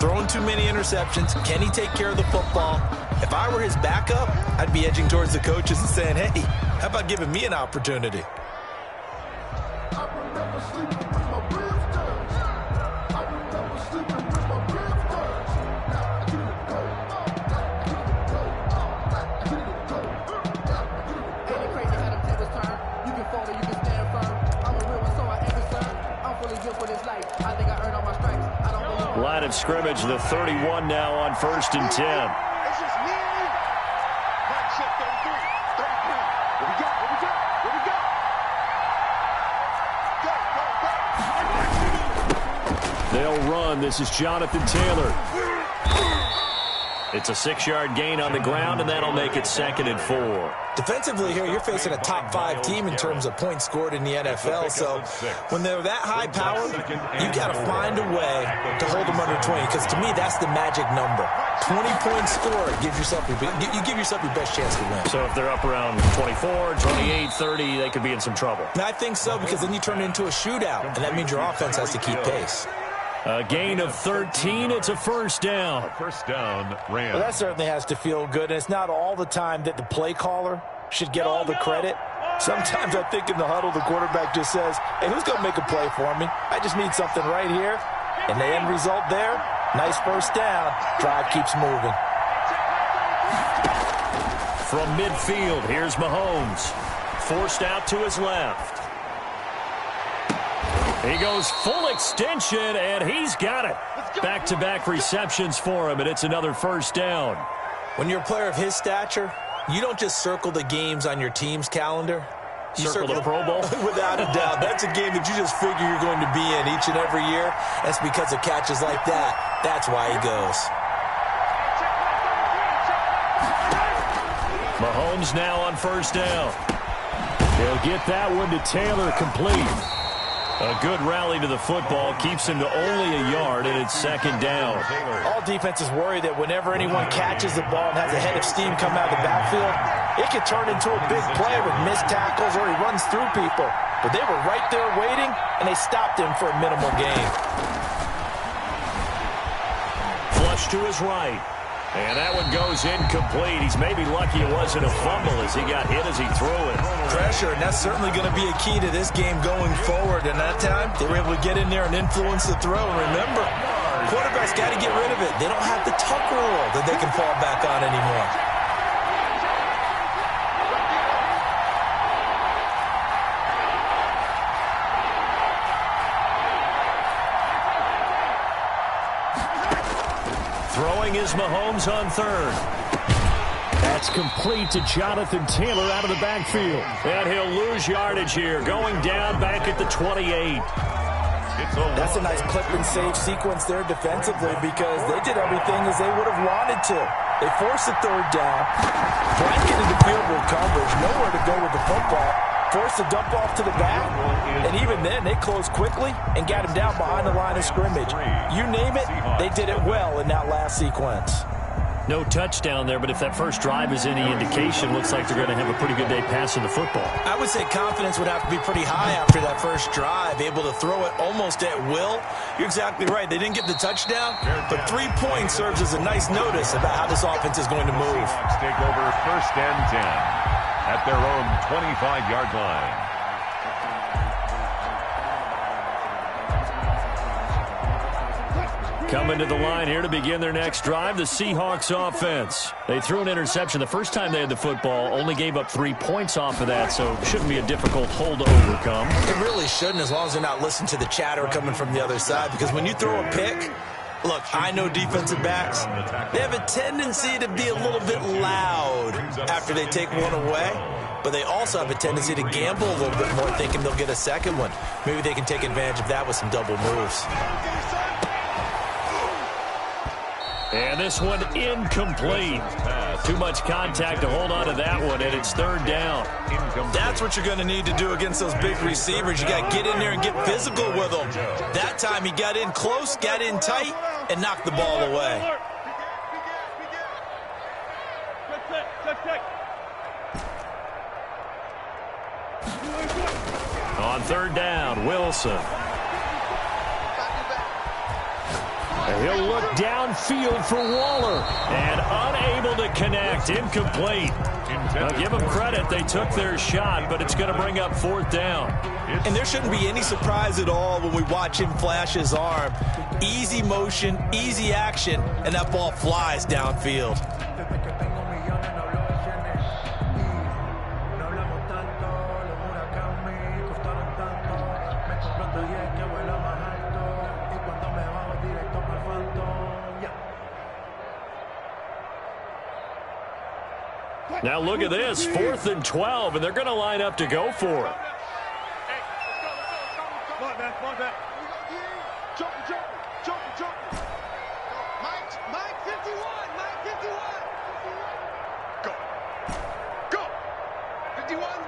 Throwing too many interceptions. Can he take care of the football? If I were his backup, I'd be edging towards the coaches and saying, hey, how about giving me an opportunity? Line of scrimmage, the 31 now on 1st and 10. They'll run. This is Jonathan Taylor. It's a 6-yard gain on the ground, and that'll make it 2nd and 4. Defensively here, you're facing a top 5 team in terms of points scored in the NFL. So when they're that high powered, you got to find a way to hold them under 20. Because to me, that's the magic number. 20 points scored gives yourself you give yourself your best chance to win. So if they're up around 24, 28, 30, they could be in some trouble. And I think so, because then you turn it into a shootout, and that means your offense has to keep pace. A gain of 13. It's a 1st down. First down, Rams. Well, that certainly has to feel good, and it's not all the time that the play caller should get all the credit. Sometimes I think in the huddle, the quarterback just says, hey, who's going to make a play for me? I just need something right here. And the end result there, nice 1st down. Drive keeps moving. From midfield, here's Mahomes. Forced out to his left. He goes full extension, and he's got it. Back-to-back receptions for him, and it's another 1st down. When you're a player of his stature, you don't just circle the games on your team's calendar. You circle the Pro Bowl? Without a doubt. That's a game that you just figure you're going to be in each and every year. That's because of catches like that. That's why he goes. Mahomes now on 1st down. He'll get that one to Taylor, complete. A good rally to the football keeps him to only a yard, and it's 2nd down. All defenses worry that whenever anyone catches the ball and has a head of steam come out of the backfield, it can turn into a big play with missed tackles or he runs through people. But they were right there waiting, and they stopped him for a minimal gain. Flush to his right. And that one goes incomplete. He's maybe lucky it wasn't a fumble as he got hit as he threw it. Pressure, and that's certainly going to be a key to this game going forward. And that time, they were able to get in there and influence the throw. And remember, quarterbacks got to get rid of it. They don't have the tuck rule that they can fall back on anymore. Throwing is Mahomes on 3rd. That's complete to Jonathan Taylor out of the backfield. And he'll lose yardage here, going down back at the 28. That's a nice clip and save sequence there defensively because they did everything as they would have wanted to. They forced the 3rd down, blanketed the field goal coverage, nowhere to go with the football, forced the dump off to the back, and even then they closed quickly and got him down behind the line of scrimmage. You name it, they did it well in that last sequence. No touchdown there, but if that first drive is any indication, looks like they're going to have a pretty good day passing the football. I would say confidence would have to be pretty high after that first drive, able to throw it almost at will. You're exactly right. They didn't get the touchdown, but 3 points serves as a nice notice about how this offense is going to move. Take over 1st and 10 at their own 25-yard line. Coming to the line here to begin their next drive, the Seahawks offense. They threw an interception the first time they had the football, only gave up 3 points off of that, so it shouldn't be a difficult hole to overcome. It really shouldn't, as long as they're not listening to the chatter coming from the other side, because when you throw a pick, look, I know defensive backs, they have a tendency to be a little bit loud after they take one away, but they also have a tendency to gamble a little bit more, thinking they'll get a second one. Maybe they can take advantage of that with some double moves. And this one incomplete. Too much contact to hold on to that one, and it's 3rd down. That's what you're going to need to do against those big receivers. You got to get in there and get physical with them. That time he got in close, got in tight, and knocked the ball away. On 3rd down, Wilson. He'll look downfield for Waller. And unable to connect. Incomplete. Now, give them credit. They took their shot, but it's going to bring up 4th down. And there shouldn't be any surprise at all when we watch him flash his arm. Easy motion, easy action, and that ball flies downfield. Now look at this, 4th and 12, and they're going to line up to go for it. Mike 51, Mike 51. Go. Go. 51's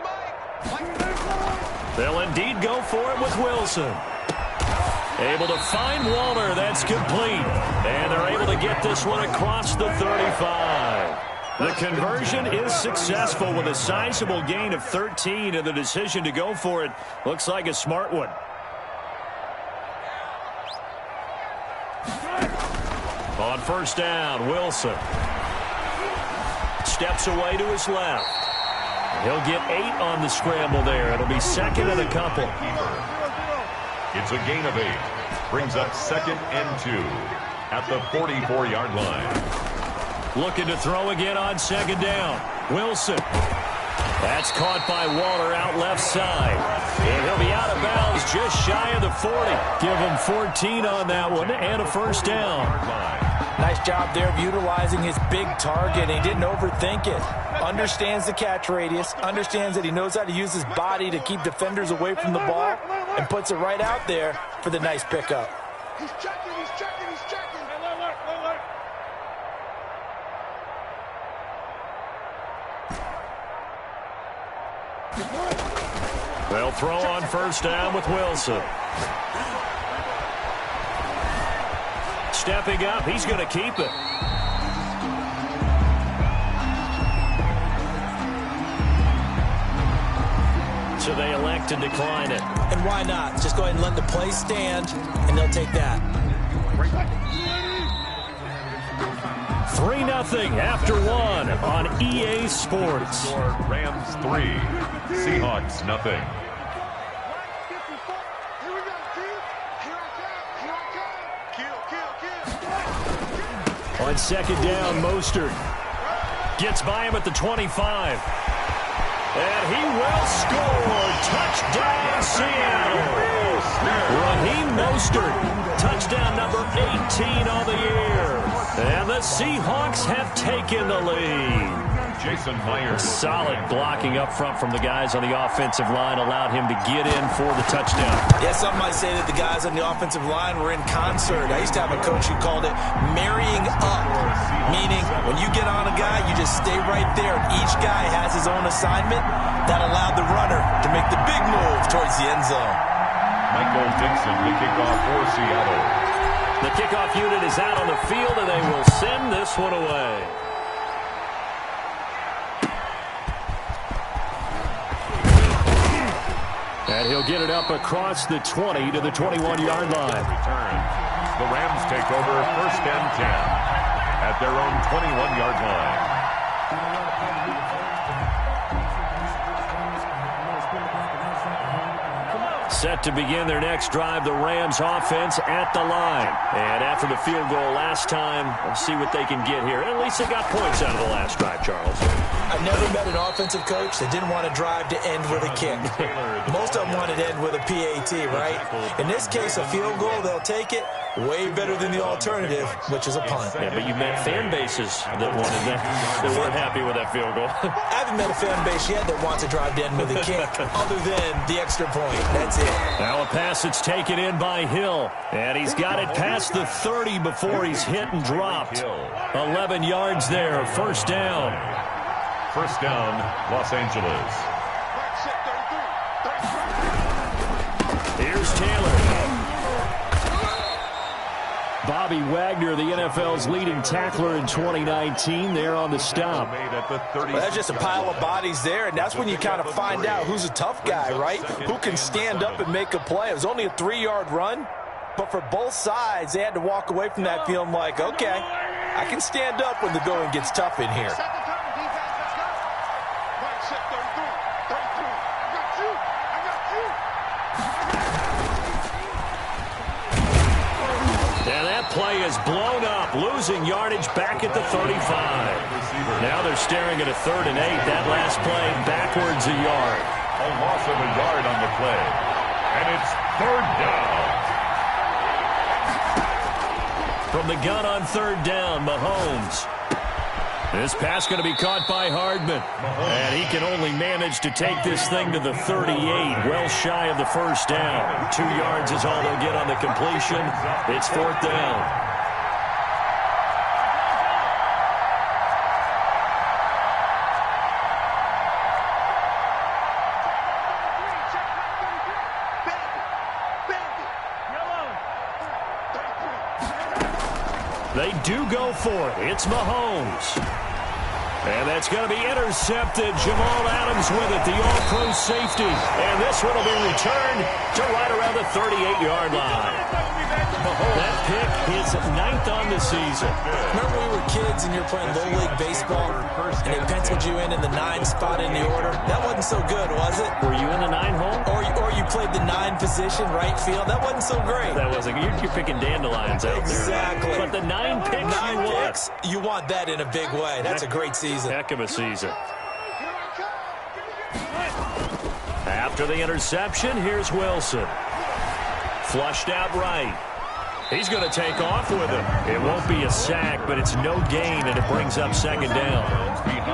Mike. They'll indeed go for it with Wilson. Able to find Waller, that's complete. And they're able to get this one across the 35. The conversion is successful with a sizable gain of 13, and the decision to go for it looks like a smart one. On 1st down, Wilson steps away to his left. He'll get 8 on the scramble there. It'll be 2nd and a couple. It's a gain of 8. Brings up 2nd and 2 at the 44-yard line. Looking to throw again on 2nd down. Wilson. That's caught by Waller out left side. And he'll be out of bounds just shy of the 40. Give him 14 on that one and a 1st down. Nice job there of utilizing his big target. He didn't overthink it. Understands the catch radius. Understands that he knows how to use his body to keep defenders away from the ball. And puts it right out there for the nice pickup. He's checking, he's checking, he's checking. They'll throw on 1st down with Wilson. Stepping up, he's going to keep it. So they elect to decline it. And why not? Just go ahead and let the play stand, and they'll take that. 3-0 after 1 on EA Sports. Rams 3, Seahawks nothing. On 2nd down, Mostert gets by him at the 25. And he will score. Touchdown, Seattle. Raheem Mostert, touchdown number 18 on the year. And the Seahawks have taken the lead. Jason Myers. Solid blocking up front from the guys on the offensive line allowed him to get in for the touchdown. Yeah, some might say that the guys on the offensive line were in concert. I used to have a coach who called it marrying up, meaning when you get on a guy, you just stay right there, and each guy has his own assignment. That allowed the runner to make the big move towards the end zone. Michael Dixon, the kickoff for Seattle. The kickoff unit is out on the field, and they will send this one away. And he'll get it up across the 20 to the 21-yard line. Return. The Rams take over 1st and 10 at their own 21-yard line. Set to begin their next drive, the Rams offense at the line. And after the field goal last time, we'll see what they can get here. At least they got points out of the last drive, Charles. I've never met an offensive coach that didn't want to drive to end with a kick. Most of them wanted to end with a PAT, right? In this case, a field goal, they'll take it. Way better than the alternative, which is a punt. Yeah, but you met fan bases that wanted that, that weren't happy with that field goal. I haven't met a fan base yet that wants to drive to end with a kick, other than the extra point. That's it. Now a pass that's taken in by Hill. And he's got it past the 30 before he's hit and dropped. 11 yards there, 1st down. 1st down, Los Angeles. Here's Taylor. Bobby Wagner, the NFL's leading tackler in 2019, there on the stop. Well, that's just a pile of bodies there, and that's when you kind of find out who's a tough guy, right? Who can stand up and make a play. It was only a 3-yard run, But for both sides, they had to walk away from that feeling like, okay, I can stand up when the going gets tough in here. Set the time, defense. Let's go. Right, set 33. 33. I got you. I got you. And that play is blown up, losing yardage back at the 35. Now they're staring at a 3rd and 8. That last play backwards a yard. A loss of a yard on the play. And it's 3rd down. From the gun on 3rd down, Mahomes. This pass going to be caught by Hardman. And he can only manage to take this thing to the 38, well shy of the 1st down. 2 yards is all they'll get on the completion. It's 4th down. They do go for it. It's Mahomes. And that's going to be intercepted. Jamal Adams with it, the all-pro safety. And this one will be returned to right around the 38-yard line. That pick is 9th on the season. Remember we were kids and you were playing Little League Baseball and they penciled you in the 9 spot in the order? That wasn't so good, was it? Were you in the 9 hole? Or you played the 9 position, right field? That wasn't so great. That wasn't. You're picking dandelions out exactly. there. But the 9 picks you want that in a big way. That's a great season. Heck of a season. After the interception, here's Wilson. Flushed out right. He's going to take off with it. It won't be a sack, but it's no gain, and it brings up 2nd down.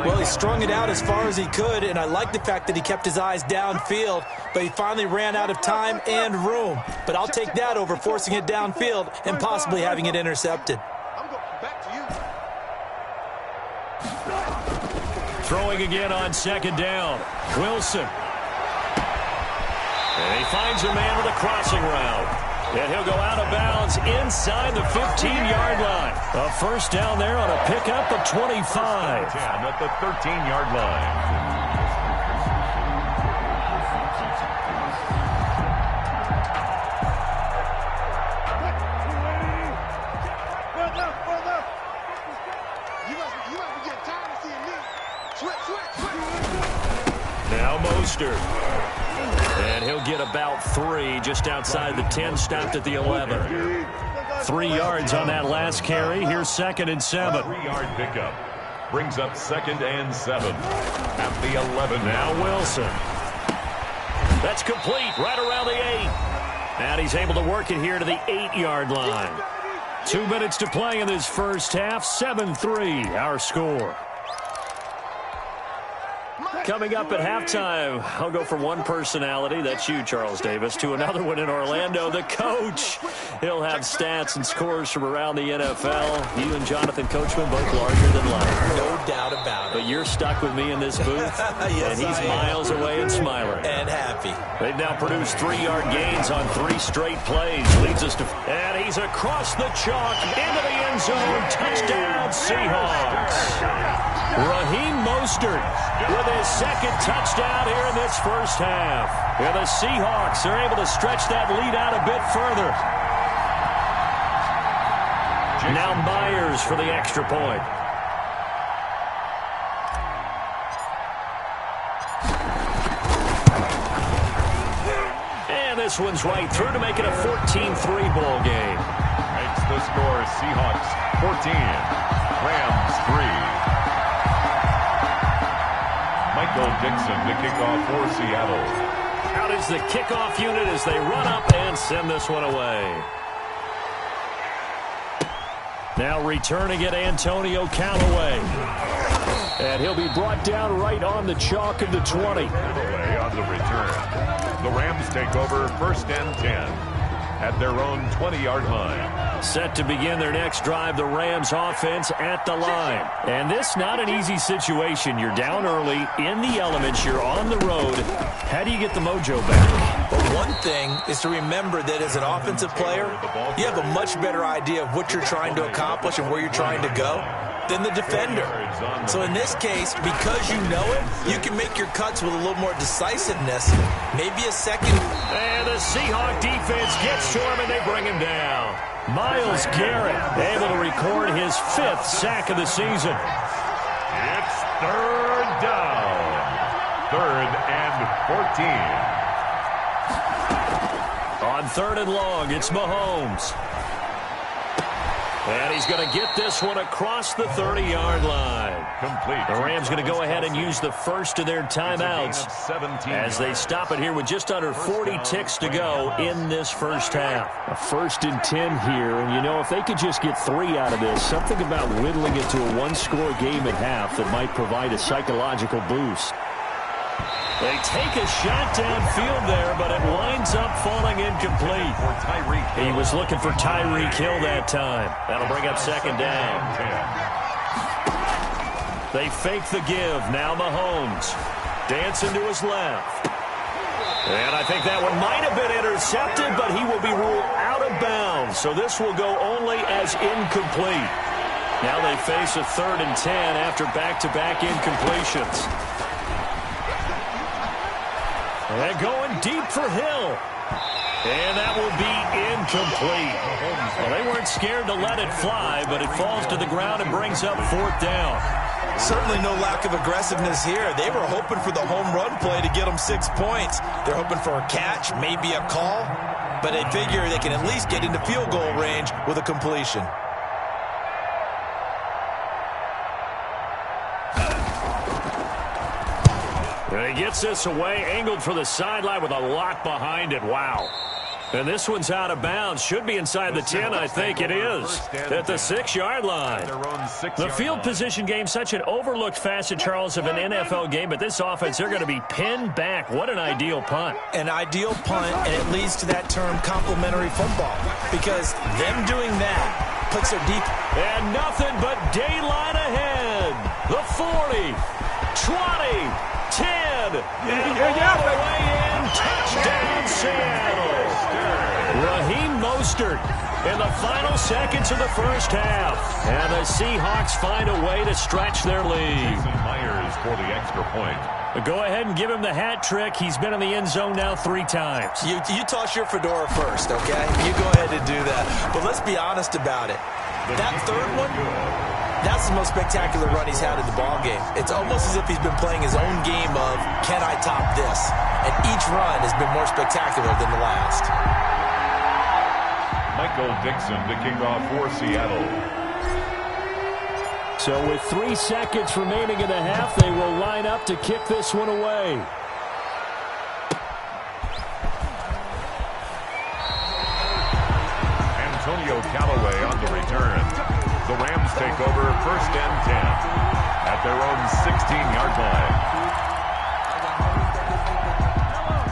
Well, he strung it out as far as he could, and I like the fact that he kept his eyes downfield, but he finally ran out of time and room. But I'll take that over forcing it downfield and possibly having it intercepted. I'm going back to you. Throwing again on 2nd down. Wilson. And he finds a man with a crossing route. And he'll go out of bounds inside the 15-yard line. A 1st down there on a pickup of 25. 10 at the 13-yard line. Now Mostert. And he'll get about 3 just outside the 10, stopped at the 11. 3 yards on that last carry. Here's 2nd and 7. 3-yard pickup. Brings up 2nd and 7. At the 11. Now Wilson. That's complete right around the 8. And he's able to work it here to the 8-yard line. 2 minutes to play in this first half. 7-3 our score. Coming up at halftime, I'll go from one personality, that's you, Charles Davis, to another one in Orlando, the coach. He'll have stats and scores from around the NFL. You and Jonathan Coachman both larger than life. No doubt about it. But you're stuck with me in this booth, yes, and he's miles away and smiling. And happy. They've now produced 3-yard gains on 3 straight plays. Leads us to... And he's across the chalk, into the end zone. Touchdown, Seahawks. Raheem Mostert with his 2nd touchdown here in this first half. And the Seahawks are able to stretch that lead out a bit further. Now Myers for the extra point. And this one's right through to make it a 14-3 ball game. Makes the score Seahawks 14, Rams 3. Michael Dixon to kick off for Seattle. Out is the kickoff unit as they run up and send this one away. Now returning it, Antonio Callaway. And he'll be brought down right on the chalk of the 20. On the return. The Rams take over 1st and 10 at their own 20-yard line. Set to begin their next drive, the Rams offense at the line. And this not an easy situation. You're down early, in the elements, you're on the road. How do you get the mojo back? But one thing is to remember that as an offensive player, you have a much better idea of what you're trying to accomplish and where you're trying to go. than the defender. So in this case, because you know it, you can make your cuts with a little more decisiveness. Maybe a second. And the Seahawk defense gets to him, and they bring him down. Myles Garrett able to record his 5th sack of the season. It's third down. 3rd and 14. On 3rd and long, it's Mahomes. And he's going to get this one across the 30-yard line. Complete. The Rams going to go ahead and use the first of their timeouts as they stop it here with just under 40 ticks to go in this first half. A 1st and 10 here, and you know, if they could just get 3 out of this, something about whittling it to a one-score game at half that might provide a psychological boost. They take a shot downfield there, but it winds up falling incomplete. He was looking for Tyreek Hill that time. That'll bring up 2nd down. They fake the give. Now Mahomes. Dancing to his left. And I think that one might have been intercepted, but he will be ruled out of bounds. So this will go only as incomplete. Now they face a 3rd and 10 after back-to-back incompletions. And going deep for Hill. And that will be incomplete. Well, they weren't scared to let it fly, but it falls to the ground and brings up 4th down. Certainly no lack of aggressiveness here. They were hoping for the home run play to get them 6 points. They're hoping for a catch, maybe a call, but they figure they can at least get into field goal range with a completion. And he gets this away, angled for the sideline with a lot behind it. Wow. And this one's out of bounds. Should be inside the 10, I think it is. At the 6-yard line. The field position game, such an overlooked facet, Charles, of an NFL game. But this offense, they're going to be pinned back. What an ideal punt. An ideal punt, and it leads to that term complementary football. Because them doing that puts their deep. And nothing but daylight ahead. The 40, 20, 10, and all the way in. Touchdown, Seattle. Raheem Mostert in the final seconds of the first half. And the Seahawks find a way to stretch their lead. Myers for the extra point. Go ahead and give him the hat trick. He's been in the end zone now 3 times. You toss your fedora first, okay? You go ahead and do that. But let's be honest about it. That 3rd one, that's the most spectacular run he's had in the ballgame. It's almost as if he's been playing his own game of, can I top this? And each run has been more spectacular than the last. Michael Dixon to kick off for Seattle. So with 3 seconds remaining in the half, they will line up to kick this one away. Antonio Callaway on the return. The Rams take over 1st and 10 at their own 16-yard line.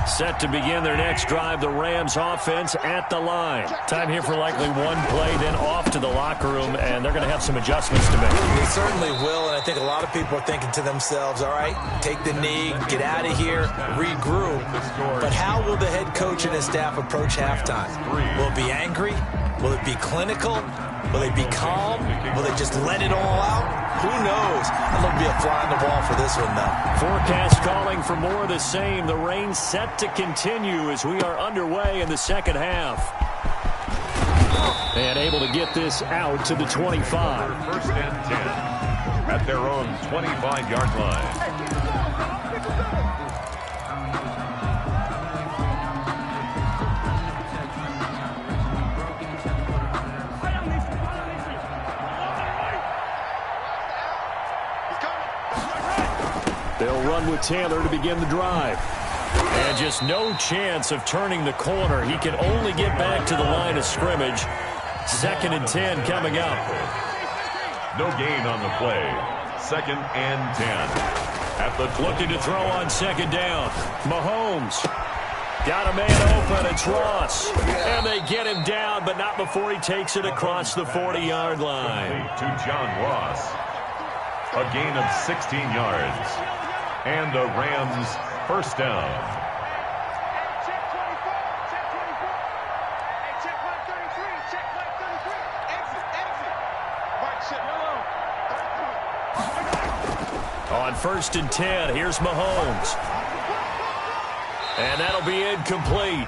Set to begin their next drive, the Rams offense at the line. Time here for likely one play, then off to the locker room, and they're going to have some adjustments to make. They certainly will, and I think a lot of people are thinking to themselves, all right, take the knee, get out of here, regroup. But how will the head coach and his staff approach halftime? Will it be angry? Will it be clinical? Will they be calm? Will they just let it all out? Who knows? It'll be a fly on the wall for this one, though. Forecast calling for more of the same. The rain set to continue as we are underway in the second half. And able to get this out to the 25. 1st and 10 at their own 25-yard line. They'll run with Taylor to begin the drive. And just no chance of turning the corner. He can only get back to the line of scrimmage. 2nd and 10 coming up. No gain on the play. 2nd and 10. At the looking to throw on 2nd down. Mahomes. Got a man open. It's Ross. And they get him down, but not before he takes it across the 40-yard line. To John Ross. A gain of 16 yards. And a Rams 1st down. Check 24. Check 24. Hey, check 33. Check 33. Exit. Right, check. On 1st and 10, here's Mahomes. And that'll be incomplete.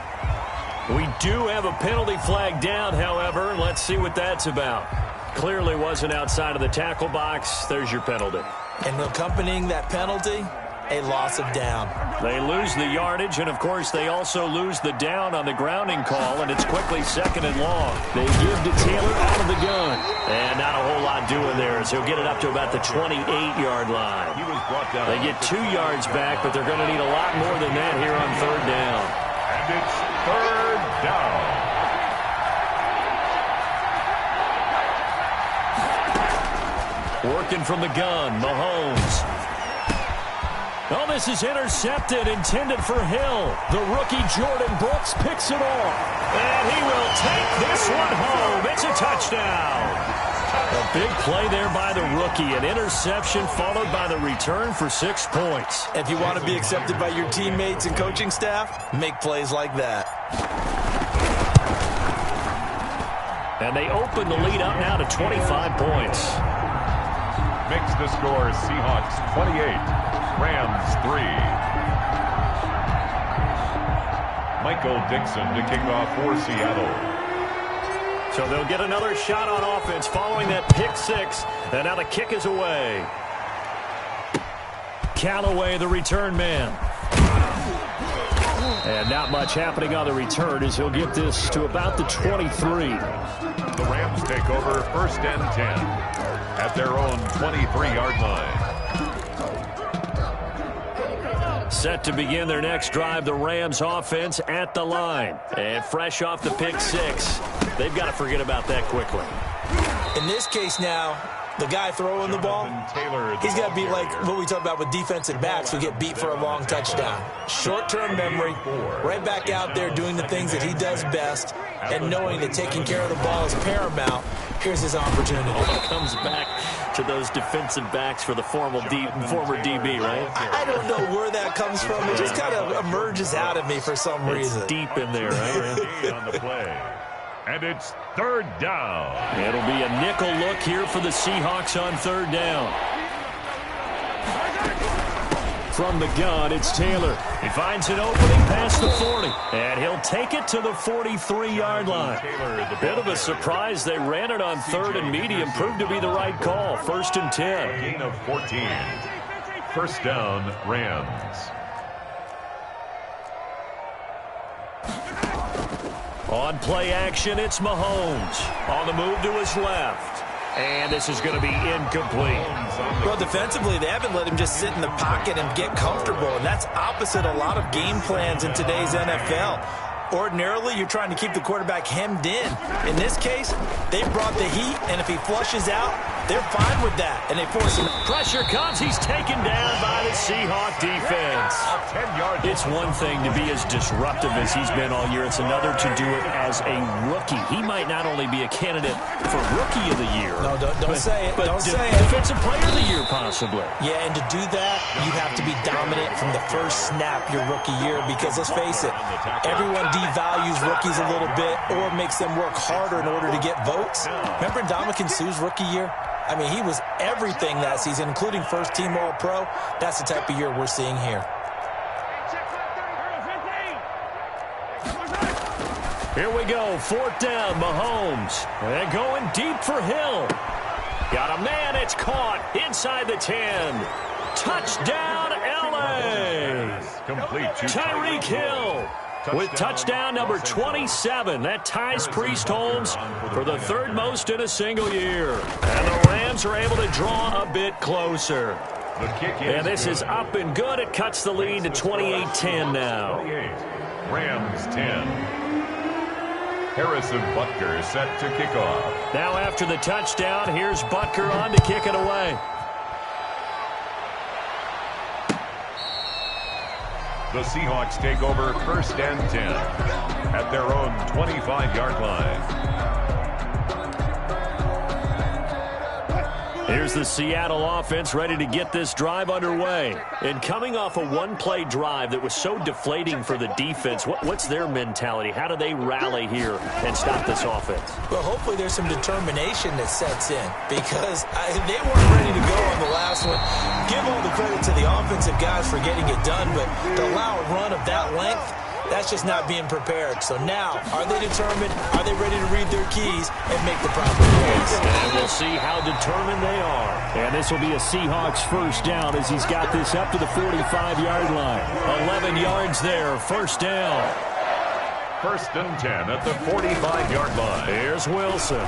We do have a penalty flag down, however. Let's see what that's about. Clearly wasn't outside of the tackle box. There's your penalty. And accompanying that penalty, a loss of down. They lose the yardage, and, of course, they also lose the down on the grounding call, and it's quickly 2nd and long. They give to Taylor out of the gun. And not a whole lot doing there, as he'll get it up to about the 28-yard line. He was brought down. They get 2 yards back, but they're going to need a lot more than that here on 3rd down. And it's 3rd down. Working from the gun, Mahomes. Oh, this is intercepted, intended for Hill. The rookie Jordan Brooks picks it off. And he will take this one home. It's a touchdown. A big play there by the rookie. An interception followed by the return for 6 points. If you want to be accepted by your teammates and coaching staff, make plays like that. And they open the lead up now to 25 points. Makes the score Seahawks 28. Rams 3. Michael Dixon to kick off for Seattle. So they'll get another shot on offense following that pick 6. And now the kick is away. Callaway, the return man. And not much happening on the return as he'll get this to about the 23. The Rams take over 1st and 10 at their own 23-yard line. Set to begin their next drive, the Rams offense at the line. And fresh off the pick 6, they've got to forget about that quickly. In this case now, the guy throwing the ball, he's got to be like what we talk about with defensive backs who get beat for a long touchdown. Short-term memory, right back out there doing the things that he does best, and knowing that taking care of the ball is paramount. Here's his opportunity. Comes back to those defensive backs for the former DB, right? I don't know where that comes from. It just kind of emerges out of me for some reason. It's deep in there, right? On the play. And it's 3rd down. It'll be a nickel look here for the Seahawks on 3rd down. From the gun, it's Taylor. He finds an opening past the 40. And he'll take it to the 43-yard line. Bit of a surprise. They ran it on 3rd and medium. Proved to be the right call. 1st and 10. Gain of 14. 1st down, Rams. On play action, it's Mahomes. On the move to his left. And this is going to be incomplete. Well, defensively, they haven't let him just sit in the pocket and get comfortable, and that's opposite a lot of game plans in today's NFL. Ordinarily, you're trying to keep the quarterback hemmed in. In this case, they brought the heat, and if he flushes out, they're fine with that, and they force him. Pressure comes. He's taken down by the Seahawk defense. It's one thing to be as disruptive as he's been all year. It's another to do it as a rookie. He might not only be a candidate for Rookie of the Year. No, don't say it. But don't say it. Defensive Player of the Year, possibly. Yeah, and to do that, you have to be dominant from the first snap your rookie year because, let's face it, everyone devalues rookies a little bit or makes them work harder in order to get votes. Remember Ndamukong Suh's rookie year? I mean, he was everything that season, including first-team All-Pro. That's the type of year we're seeing here. Here we go, 4th down, Mahomes. And going deep for Hill. Got a man, it's caught inside the 10. Touchdown, L.A. Complete to Tyreek Hill with touchdown number 27. That ties Priest Holmes for the 3rd most in a single year. And the Rams are able to draw a bit closer. And this is up and good. It cuts the lead to 28-10 now. Rams 10. Harrison Butker set to kick off. Now after the touchdown, here's Butker on to kick it away. The Seahawks take over 1st and 10 at their own 25-yard line. Here's the Seattle offense ready to get this drive underway. And coming off a one-play drive that was so deflating for the defense, what's their mentality? How do they rally here and stop this offense? Well, hopefully there's some determination that sets in because they weren't ready to go on the last one. Give all the credit to the offensive guys for getting it done, but to allow a run of that length, that's just not being prepared. So now, are they determined? Are they ready to read their keys and make the proper plays? And we'll see how determined they are. And this will be a Seahawks first down as he's got this up to the 45-yard line. 11 yards there, first down. First and 10 at the 45-yard line. Here's Wilson.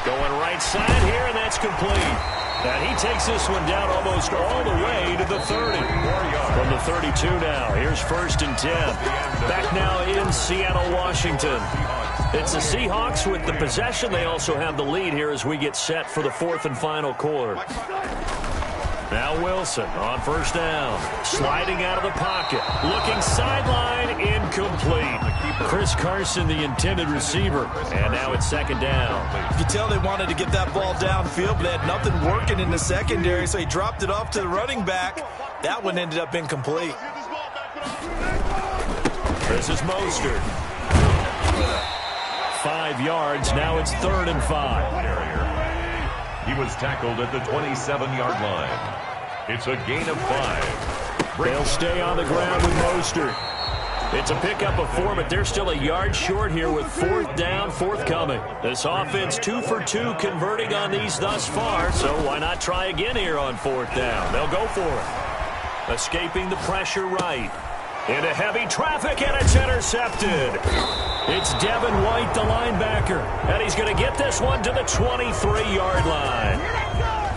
Going right side here, and that's complete. And he takes this one down almost all the way to the 30. From the 32 now, here's first and 10. Back now in Seattle, Washington. It's the Seahawks with the possession. They also have the lead here as we get set for the fourth and final quarter. Now Wilson on first down. Sliding out of the pocket. Looking sideline, incomplete. Chris Carson, the intended receiver. And now it's second down. You can tell they wanted to get that ball downfield, but they had nothing working in the secondary, so he dropped it off to the running back. That one ended up incomplete. This is Mostert. 5 yards. Now it's 3rd and 5. He was tackled at the 27-yard line. It's a gain of 5. They'll stay on the ground with Mostert. It's a pickup of 4, but they're still a yard short here with 4th down forthcoming. This offense 2 for 2 converting on these thus far, so why not try again here on 4th down? They'll go for it. Escaping the pressure right. Into heavy traffic, and it's intercepted. It's Devin White, the linebacker, and he's going to get this one to the 23-yard line.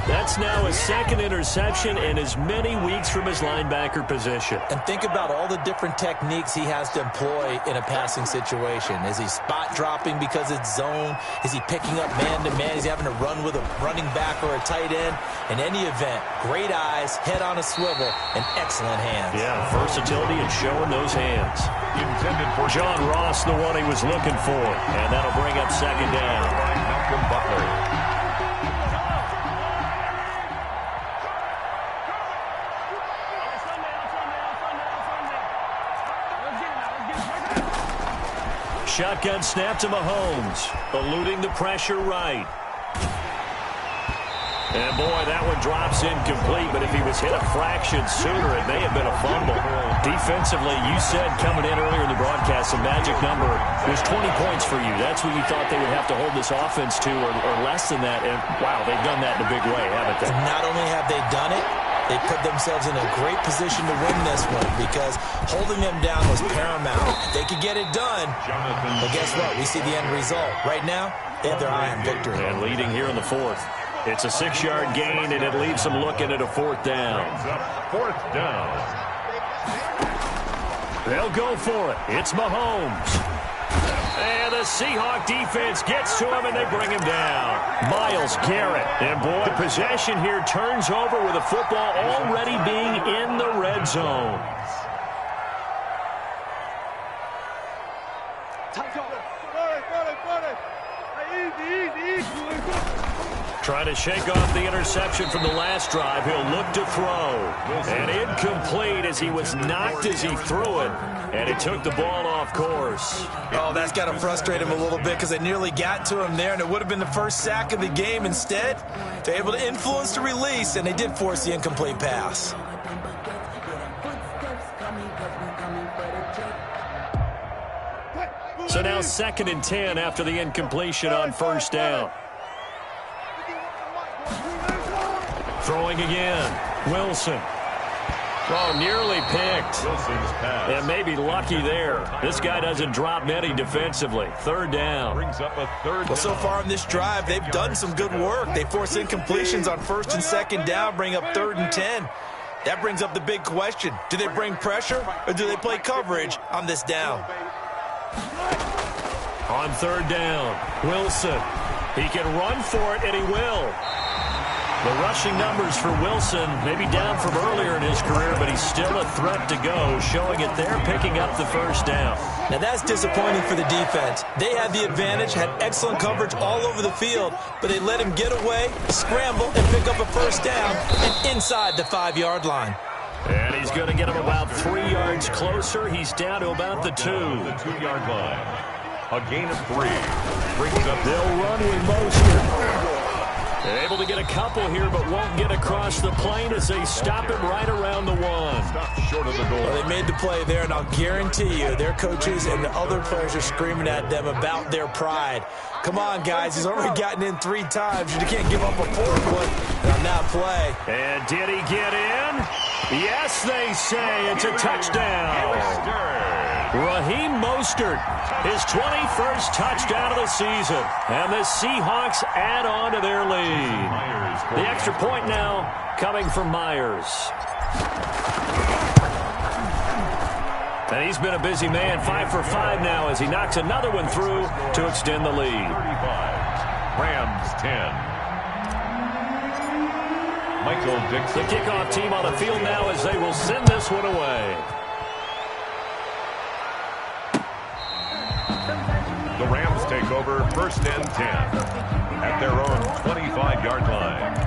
That's now his second interception in as many weeks from his linebacker position. And think about all the different techniques he has to employ in a passing situation. Is he spot dropping because it's zone? Is he picking up man-to-man? Is he having to run with a running back or a tight end? In any event, great eyes, head on a swivel, and excellent hands. Yeah, versatility and showing those hands. Intended for John Ross, the one he was looking for. And that'll bring up second down. Malcolm Butler. Shotgun snap to Mahomes, eluding the pressure right. And boy, that one drops incomplete, but if he was hit a fraction sooner, it may have been a fumble. Defensively, you said coming in earlier in the broadcast, the magic number was 20 points for you. That's what you thought they would have to hold this offense to, or less than that. And wow, they've done that in a big way, haven't they? Not only have they done it, they put themselves in a great position to win this one because holding them down was paramount. They could get it done, but guess what? We see the end result. Right now, they have their eye on victory. And leading here in the fourth. It's a 6-yard gain, and it leaves them looking at a 4th down. 4th down. They'll go for it. It's Mahomes. And the Seahawk defense gets to him, and they bring him down. Myles Garrett. And, boy, the possession here turns over with the football already being in the red zone. Trying to shake off the interception from the last drive. He'll look to throw. And incomplete as he was knocked as he threw it. And it took the ball off course. Oh, that's got to frustrate him a little bit because they nearly got to him there, and it would have been the first sack of the game. Instead, they're able to influence the release, and they did force the incomplete pass. So now 2nd and 10 after the incompletion on first down. Throwing again. Wilson. Oh, nearly picked. Wilson's pass. And maybe lucky there. This guy doesn't drop many defensively. 3rd down. Brings up a 3rd down. Well, so far in this drive, they've done some good work. They force incompletions on 1st and 2nd down, bring up 3rd and 10. That brings up the big question. Do they bring pressure or do they play coverage on this down? On 3rd down, Wilson. He can run for it, and he will. The rushing numbers for Wilson, maybe down from earlier in his career, but he's still a threat to go, showing it there, picking up the first down. Now that's disappointing for the defense. They had the advantage, had excellent coverage all over the field, but they let him get away, scramble, and pick up a first down and inside the 5-yard line. And he's going to get him about 3 yards closer. He's down to about the 2. The 2-yard line. A gain of 3. Brings up. They'll run with Mostert. They're able to get a couple here, but won't get across the plane as they stop him right around the 1. Stop short of the goal. Well, they made the play there, and I'll guarantee you their coaches and the other players are screaming at them about their pride. Come on, guys. He's already gotten in 3 times. You can't give up a 4th one on that play. And did he get in? Yes, they say it's a touchdown. Raheem Mostert, his 21st touchdown of the season. And the Seahawks add on to their lead. The extra point now coming from Myers. And he's been a busy man, 5 for 5 now as he knocks another one through to extend the lead. 35. Rams 10. Michael Dixon. The kickoff team on the field now as they will send this one away. The Rams take over 1st and 10 at their own 25-yard line.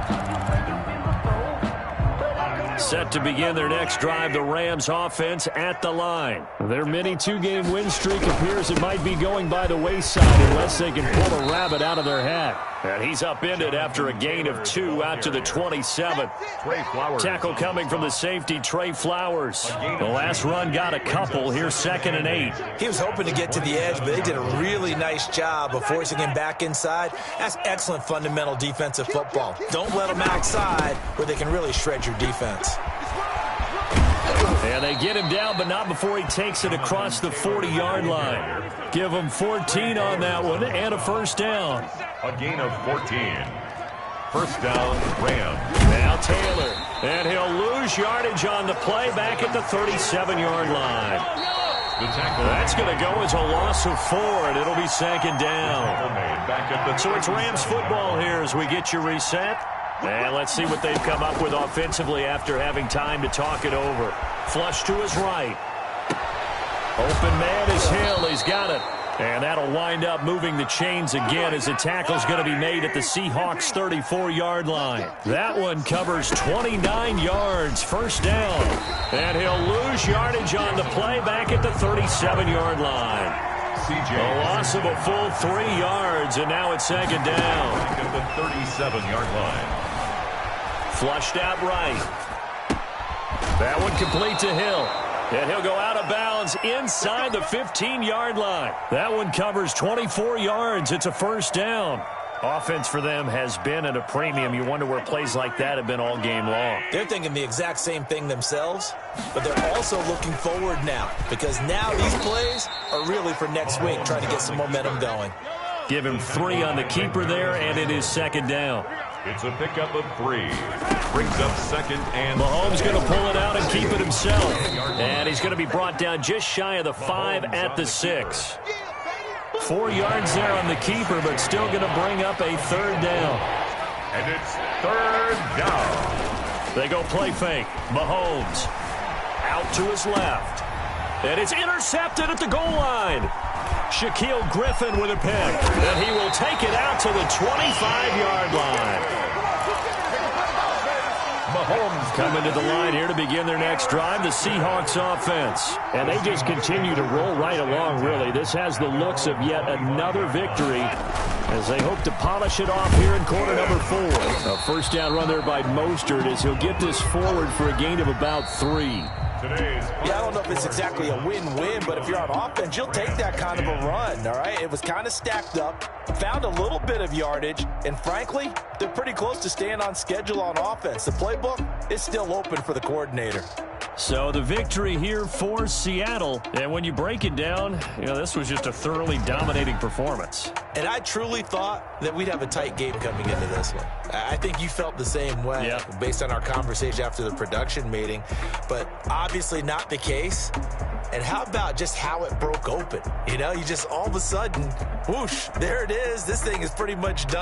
Set to begin their next drive, the Rams offense at the line. Their mini 2-game win streak appears it might be going by the wayside unless they can pull a rabbit out of their hat. And he's upended after a gain of 2 out to the 27. Trey Flowers. Tackle coming from the safety, Trey Flowers. The last run got a couple. Here's 2nd and 8. He was hoping to get to the edge, but they did a really nice job of forcing him back inside. That's excellent fundamental defensive football. Don't let them outside where they can really shred your defense. And they get him down, but not before he takes it across the 40-yard line. Give him 14 on that one and a first down. A gain of 14. First down, Rams. Now Taylor. And he'll lose yardage on the play back at the 37-yard line. The tackle. That's going to go as a loss of 4, and it'll be 2nd down. Back at the So it's Rams football here as we get you reset. And let's see what they've come up with offensively after having time to talk it over. Flush to his right. Open man is Hill. He's got it. And that'll wind up moving the chains again as the tackle's going to be made at the Seahawks 34-yard line. That one covers 29 yards. First down. And he'll lose yardage on the play back at the 37-yard line. A loss of a full 3 yards, and now it's 2nd down. Back at the 37-yard line. Flushed out right. That one complete to Hill. And he'll go out of bounds inside the 15-yard line. That one covers 24 yards. It's a first down. Offense for them has been at a premium. You wonder where plays like that have been all game long. They're thinking the exact same thing themselves, but they're also looking forward now because now these plays are really for next week, trying to get some momentum going. Give him 3 on the keeper there, and it is 2nd down. It's a pickup of 3. Brings up 2nd and... Mahomes going to pull it out and keep it himself. And he's going to be brought down just shy of the 5 at the 6. 4 yards there on the keeper, but still going to bring up a 3rd down. And it's 3rd down. They go play fake. Mahomes out to his left. And it's intercepted at the goal line. Shaquille Griffin with a pick. And he will take it out to the 25-yard line. Mahomes coming to the line here to begin their next drive, the Seahawks offense. And they just continue to roll right along, really. This has the looks of yet another victory as they hope to polish it off here in quarter number 4. A first down run there by Mostert as he'll get this forward for a gain of about 3. Yeah, I don't know if it's exactly a win-win, but if you're on offense, you'll take that kind of a run, all right? It was kind of stacked up, found a little bit of yardage, and frankly, they're pretty close to staying on schedule on offense. The playbook is still open for the coordinator. So the victory here for Seattle. And when you break it down, you know, this was just a thoroughly dominating performance. And I truly thought that we'd have a tight game coming into this one. I think you felt the same way based on our conversation after the production meeting, but obviously not the case. And how about just how it broke open? You know, you just all of a sudden, whoosh, there it is. This thing is pretty much done.